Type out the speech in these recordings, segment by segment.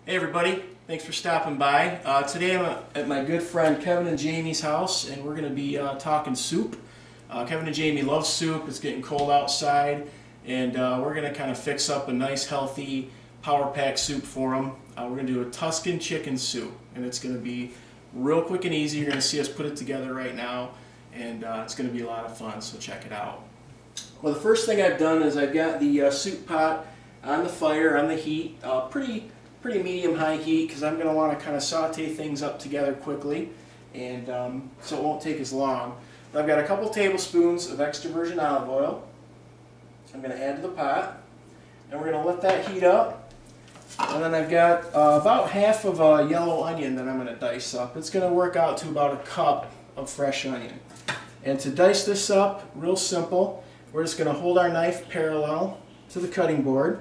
Hey everybody, thanks for stopping by. Today I'm at my good friend Kevin and Jamie's house, and we're going to be talking soup. Kevin and Jamie love soup. It's getting cold outside, and we're going to kind of fix up a nice healthy power pack soup for them. We're going to do a Tuscan chicken soup, and it's going to be real quick and easy. You're going to see us put it together right now, and it's going to be a lot of fun, so check it out. Well, the first thing I've done is I've got the soup pot on the fire, on the heat, pretty medium-high heat, because I'm going to want to kind of saute things up together quickly, and so it won't take as long. But I've got a couple tablespoons of extra virgin olive oil. I'm going to add to the pot, and we're going to let that heat up. And then I've got about half of a yellow onion that I'm going to dice up. It's going to work out to about a cup of fresh onion. And to dice this up, real simple, we're just going to hold our knife parallel to the cutting board.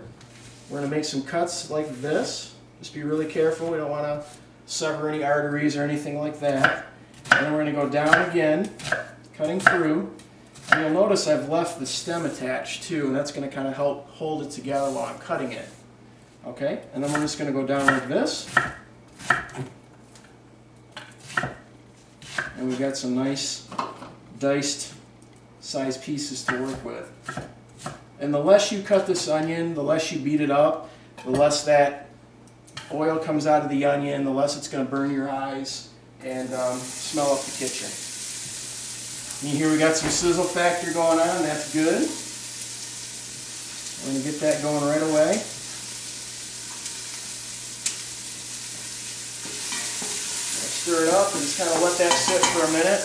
We're going to make some cuts like this. Just be really careful. We don't want to sever any arteries or anything like that. And then we're going to go down again, cutting through. And you'll notice I've left the stem attached too, and that's going to kind of help hold it together while I'm cutting it. Okay, and then we're just going to go down like this. And we've got some nice diced size pieces to work with. And the less you cut this onion, the less you beat it up, the less that oil comes out of the onion, the less it's going to burn your eyes and smell up the kitchen. And here we got some sizzle factor going on, that's good. We're going to get that going right away. Stir it up and just kind of let that sit for a minute.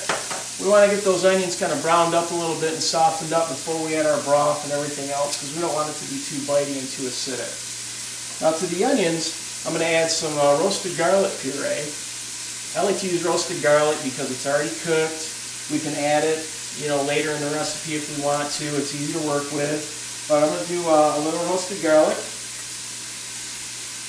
We want to get those onions kind of browned up a little bit and softened up before we add our broth and everything else, because we don't want it to be too bitey and too acidic. Now to the onions, I'm going to add some roasted garlic puree. I like to use roasted garlic because it's already cooked. We can add it, later in the recipe if we want to. It's easy to work with. But I'm going to do a little roasted garlic.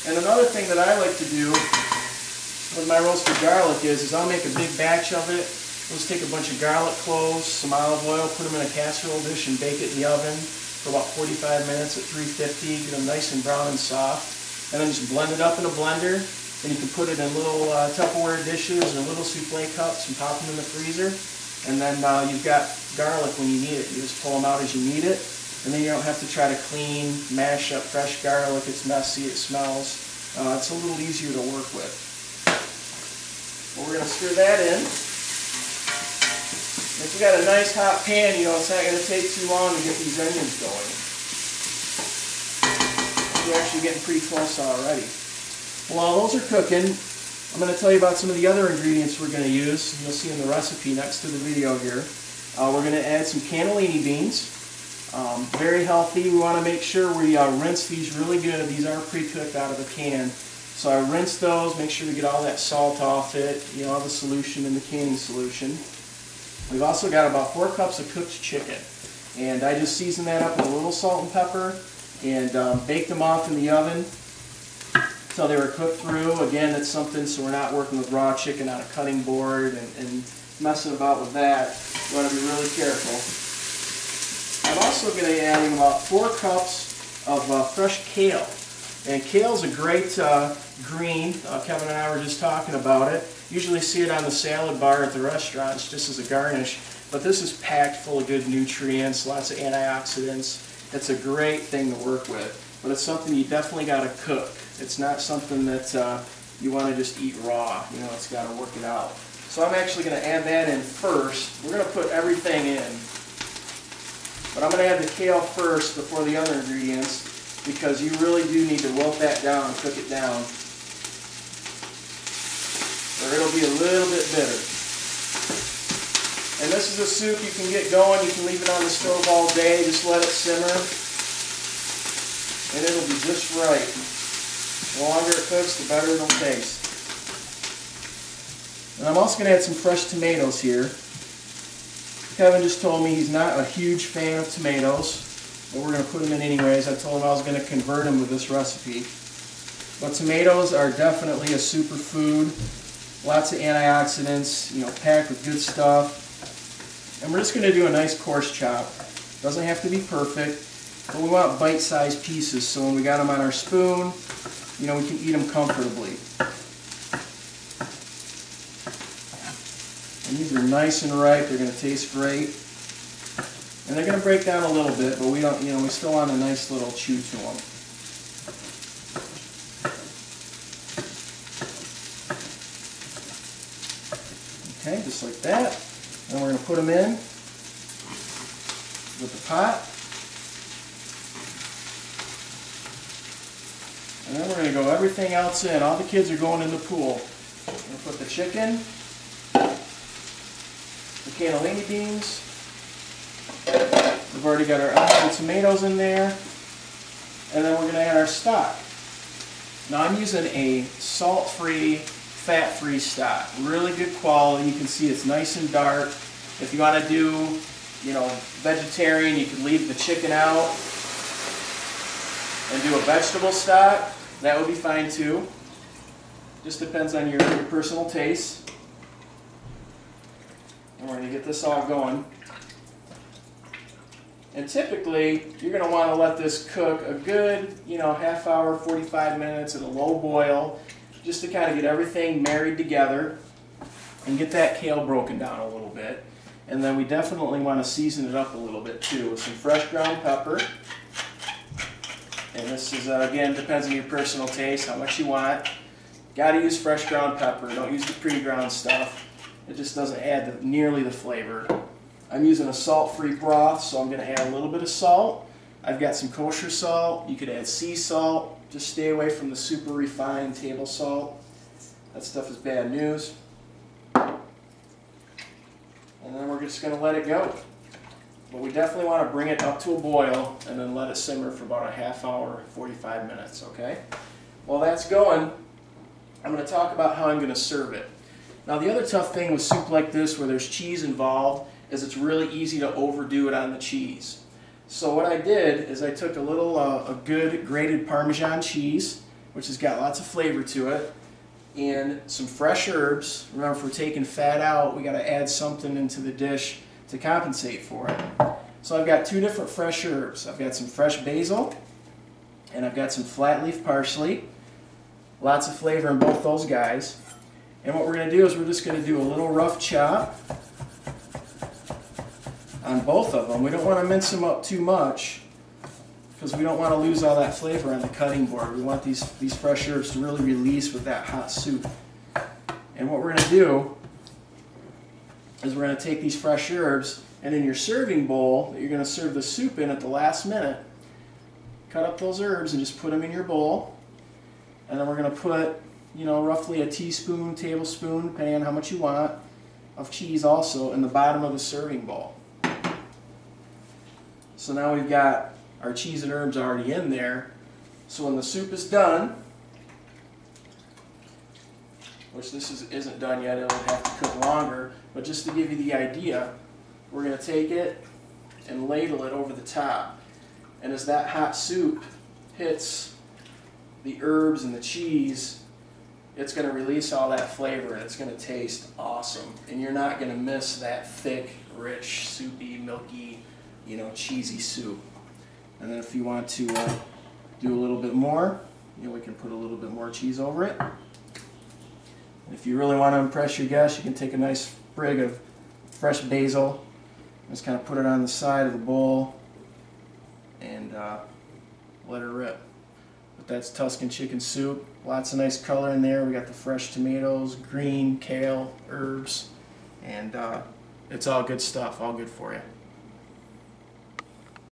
And another thing that I like to do with my roasted garlic is I'll make a big batch of it. Let's take a bunch of garlic cloves, some olive oil, put them in a casserole dish and bake it in the oven for about 45 minutes at 350, get them nice and brown and soft. And then just blend it up in a blender, and you can put it in little Tupperware dishes or little souffle cups and pop them in the freezer. And then you've got garlic when you need it. You just pull them out as you need it, and then you don't have to try to clean, mash up fresh garlic. It's messy, it smells. It's a little easier to work with. Well, we're going to stir that in. If you've got a nice hot pan, it's not going to take too long to get these onions going. We're actually getting pretty close already. While those are cooking, I'm going to tell you about some of the other ingredients we're going to use. You'll see in the recipe next to the video here. We're going to add some cannellini beans. Very healthy. We want to make sure we rinse these really good. These are pre-cooked out of a can. So I rinse those, make sure we get all that salt off it, all the solution in the canning solution. We've also got about 4 cups of cooked chicken. And I just season that up with a little salt and pepper and bake them off in the oven until they were cooked through. Again, it's something so we're not working with raw chicken on a cutting board and messing about with that. You want to be really careful. I'm also going to be adding about 4 cups of fresh kale. And kale's a great green. Kevin and I were just talking about it. Usually see it on the salad bar at the restaurants just as a garnish. But this is packed full of good nutrients, lots of antioxidants. It's a great thing to work with. But it's something you definitely got to cook. It's not something that you want to just eat raw. It's got to work it out. So I'm actually going to add that in first. We're going to put everything in. But I'm going to add the kale first before the other ingredients, because you really do need to wilt that down and cook it down, or it'll be a little bit bitter. And this is a soup you can get going. You can leave it on the stove all day. Just let it simmer, and it'll be just right. The longer it cooks, the better it'll taste. And I'm also going to add some fresh tomatoes here. Kevin just told me he's not a huge fan of tomatoes, but we're going to put them in anyways. I told him I was going to convert them with this recipe. But tomatoes are definitely a superfood. Lots of antioxidants, packed with good stuff. And we're just going to do a nice coarse chop. Doesn't have to be perfect, but we want bite-sized pieces, so when we got them on our spoon, you know, we can eat them comfortably. And these are nice and ripe. They're going to taste great. And they're going to break down a little bit, but we don't, you know, we still want a nice little chew to them. Okay, just like that. And we're going to put them in with the pot. And then we're going to go everything else in. All the kids are going in the pool. We're going to put the chicken, the cannellini beans. We've already got our onion and tomatoes in there. And then we're going to add our stock. Now I'm using a salt-free, fat-free stock. Really good quality. You can see it's nice and dark. If you want to do, you know, vegetarian, you can leave the chicken out and do a vegetable stock. That would be fine too. Just depends on your personal taste. And we're going to get this all going. And typically, you're going to want to let this cook a good, you know, half hour, 45 minutes at a low boil, just to kind of get everything married together and get that kale broken down a little bit. And then we definitely want to season it up a little bit too with some fresh ground pepper. And this is, again, depends on your personal taste, how much you want. Got to use fresh ground pepper. Don't use the pre-ground stuff. It just doesn't add nearly the flavor. I'm using a salt-free broth, so I'm going to add a little bit of salt. I've got some kosher salt. You could add sea salt. Just stay away from the super refined table salt. That stuff is bad news. And then we're just going to let it go. But we definitely want to bring it up to a boil and then let it simmer for about a half hour, 45 minutes, okay? While that's going, I'm going to talk about how I'm going to serve it. Now the other tough thing with soup like this where there's cheese involved is it's really easy to overdo it on the cheese. So what I did is I took a little, a good grated Parmesan cheese, which has got lots of flavor to it, and some fresh herbs. Remember, if we're taking fat out, we got to add something into the dish to compensate for it. So I've got two different fresh herbs. I've got some fresh basil, and I've got some flat leaf parsley. Lots of flavor in both those guys. And what we're going to do is we're just going to do a little rough chop on both of them. We don't want to mince them up too much because we don't want to lose all that flavor on the cutting board. We want these fresh herbs to really release with that hot soup. And what we're going to do is we're going to take these fresh herbs, and in your serving bowl that you're going to serve the soup in at the last minute, cut up those herbs and just put them in your bowl. And then we're going to put, you know, roughly a teaspoon, tablespoon, depending on how much you want, of cheese also in the bottom of the serving bowl. So now we've got our cheese and herbs already in there. So when the soup is done, which this isn't done yet, it'll have to cook longer, but just to give you the idea, we're going to take it and ladle it over the top. And as that hot soup hits the herbs and the cheese, it's going to release all that flavor and it's going to taste awesome. And you're not going to miss that thick, rich, soupy, milky, you know, cheesy soup. And then if you want to do a little bit more, you know, we can put a little bit more cheese over it. And if you really want to impress your guests, you can take a nice sprig of fresh basil, just kind of put it on the side of the bowl and let her rip. But that's Tuscan chicken soup. Lots of nice color in there. We got the fresh tomatoes, green, kale, herbs, and it's all good stuff, all good for you.